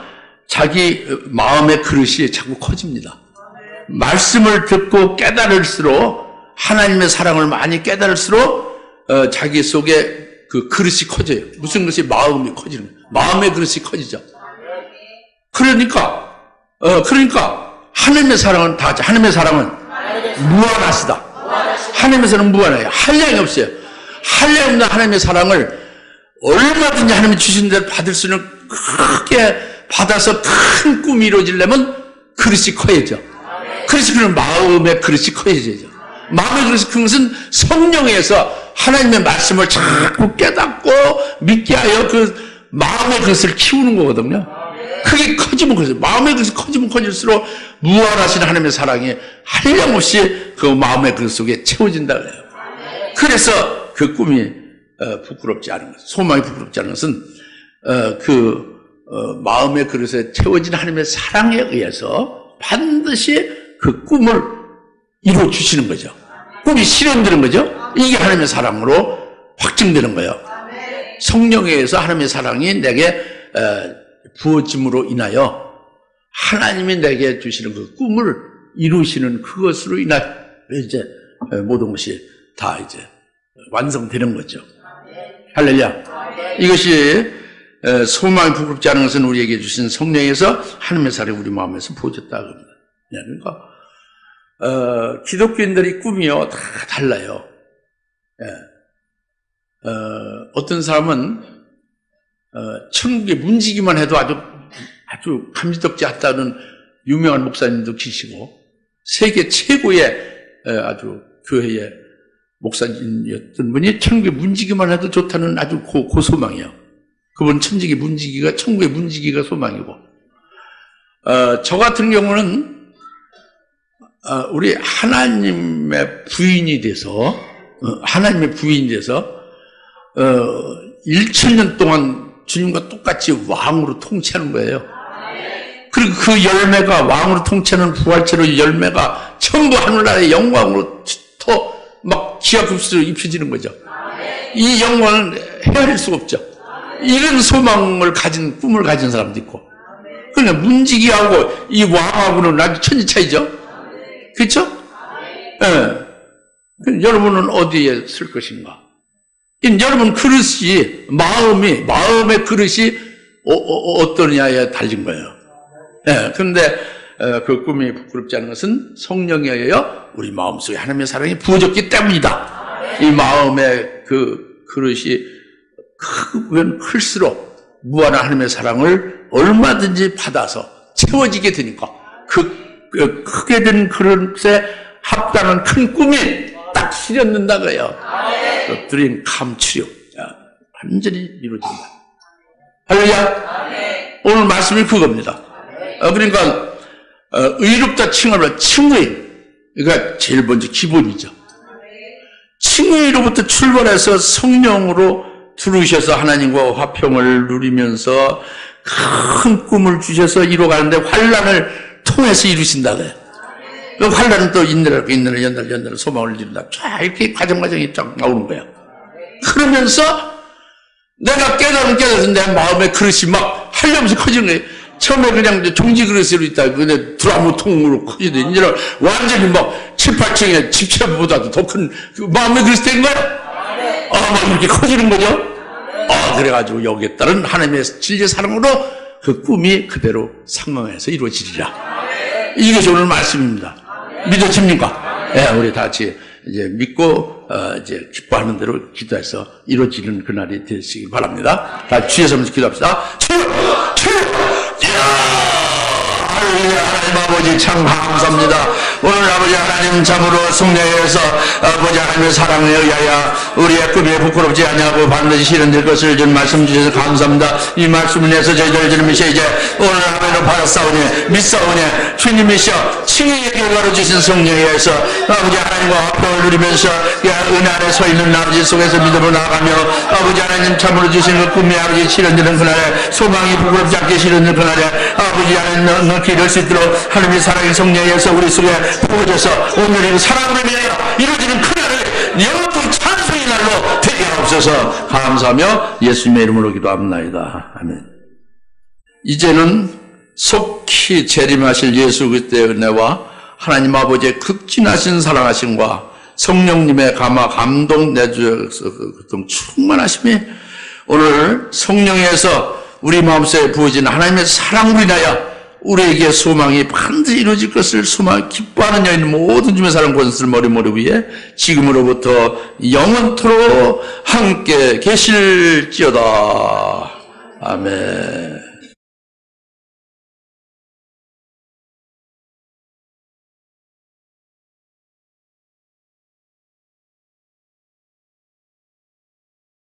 자기 마음의 그릇이 자꾸 커집니다. 말씀을 듣고 깨달을수록 하나님의 사랑을 많이 깨달을수록 자기 속에 그 그릇이 커져요. 무슨 것이 마음이 커지는 거예요. 마음의 그릇이 커지죠. 그러니까 하나님의 사랑은 다 하나님의 사랑은 무한하시다. 하나님의 사랑은 무한해요. 한량이 없어요. 한량 없는 하나님의 사랑을 얼마든지 하나님이 주신 대로 받을 수는 크게 받아서 큰 꿈이 이루어지려면 그릇이 커야죠. 그릇이 그런 마음의 그릇이 커야죠. 마음의 그릇이 큰 것은 성령에서 하나님의 말씀을 자꾸 깨닫고 믿게 하여 그 마음의 그릇을 키우는 거거든요. 그게 커지면 그래서 마음의 그릇이 커지면 커질수록 무한하신 하나님의 사랑이 한량없이 그 마음의 그릇 속에 채워진다 그래요. 그래서 그 꿈이 부끄럽지 않은 것, 소망이 부끄럽지 않은 것은 마음의 그릇에 채워진 하나님의 사랑에 의해서 반드시 그 꿈을 이루어 주시는 거죠. 꿈이 실현되는 거죠. 이게 하나님의 사랑으로 확증되는 거예요. 성령에 의해서 하나님의 사랑이 내게 부어짐으로 인하여 하나님이 내게 주시는 그 꿈을 이루시는 그것으로 인하여 이제 모든 것이 다 이제 완성되는 거죠. 할렐루야. 이것이 소망이 부끄럽지 않은 것은 우리에게 주신 성령에서 하나님의 사랑이 우리 마음에서 부어졌다 합니다. 그러니까 기독교인들이 꿈이요 다 달라요. 어떤 사람은 천국에 문지기만 해도 아주 감지덕지 않다는 유명한 목사님도 계시고 세계 최고의 아주 교회의 목사님이었던 분이 천국에 문지기만 해도 좋다는 아주 고소망이에요. 그분 천국에 문지기가 소망이고 저 같은 경우는 우리 하나님의 부인이 돼서 1000년 동안 주님과 똑같이 왕으로 통치하는 거예요. 그리고 그 열매가 왕으로 통치하는 부활체로 열매가 전부 하늘나라의 영광으로 막 기하급수로 입혀지는 거죠. 이 영광은 헤아릴 수가 없죠. 이런 소망을 가진 꿈을 가진 사람도 있고 그러니까 문지기하고 이 왕하고는 아주 천지 차이죠. 그렇죠? 예. 여러분은 어디에 쓸 것인가? 여러분 그릇이 마음의 그릇이 어떠냐에 달린 거예요. 예. 그런데 그 꿈이 부끄럽지 않은 것은 성령에 의하여 우리 마음속에 하나님의 사랑이 부어졌기 때문이다. 이 마음의 그 그릇이 크면 클수록 무한한 하나님의 사랑을 얼마든지 받아서 채워지게 되니까 그 크게 된 그릇에 합당한 큰 꿈이 딱 실현된다고요. 드림 감추려 완전히 이루어진다. 할렐루야. 오늘 말씀이 그겁니다. 그러니까 의롭다 칭하라. 칭의, 그러니까 제일 먼저 기본이죠. 칭의로부터 출발해서 성령으로 들으셔서 하나님과 화평을 누리면서 큰 꿈을 주셔서 이루어가는데 환난을 통해서 이루신다고요. 그 환난은 또 인내를 연달 소망을 이룬다. 쫙 이렇게 과정이 쫙 나오는 거야. 그러면서 내가 깨달아서 내 마음의 그릇이 막 하려면서 커지는 거예요. 처음에 그냥 종지 그릇으로 있다. 근데 드라무 통으로 커지는데 이제는 완전히 막 7, 8층의 집채보다도 더 큰 마음의 그릇이 된 거야. 막 이렇게 커지는 거죠. 그래가지고 여기에 따른 하나님의 진리의 사랑으로 그 꿈이 그대로 상황에서 이루어지리라. 이것이 오늘 말씀입니다. 믿어집니까? 예, 우리 다 같이 이제 믿고 이제 기뻐하는 대로 기도해서 이루어지는 그날이 되시기 바랍니다. 다 주의 섬에서 기도합시다. 하나님 아버지 참 감사합니다. 오늘 아버지 하나님 참으로 성령에서 아버지 하나님의 사랑에 의하여 우리의 꿈이 부끄럽지 않냐고 반드시 실현될 것을 좀 말씀 주셔서 감사합니다. 이 말씀을 내서 저희들 들으면서 이제 오늘 하나님을 받았사오니 믿사오니 주님이시여 칭의의 결과로 주신 성령에 의해서 아버지 하나님과 화평을 누리면서 은혜 안에 서 있는 아버지 속에서 믿음을 나아가며 아버지 하나님 참으로 주신 그 꿈이 아버지 실현되는 그날에 소망이 부끄럽지 않게 실현되는 그날에 아버지 하나님 높이 이룰 수 있도록 하나님의 사랑의 성령에 의해서 우리 속에 부어져서 오늘 이 사랑으로 인하여 이루어지는 그날을 영원토록 찬송의 날로 되게 하옵소서. 감사하며 예수님의 이름으로 기도합니다. 아멘. 이제는 속히 재림하실 예수 그리스도의 은혜와 하나님 아버지의 극진하신 사랑하심과 성령님의 감동 내주셔서 충만하심이 오늘 성령에서 우리 마음속에 부어진 하나님의 사랑으로 인하여 우리에게 소망이 반드시 이루어질 것을 소망 기뻐하는 여인 모든 주의 사랑 권세를 머리 위에 지금으로부터 영원토록 함께 계실지어다. 아멘.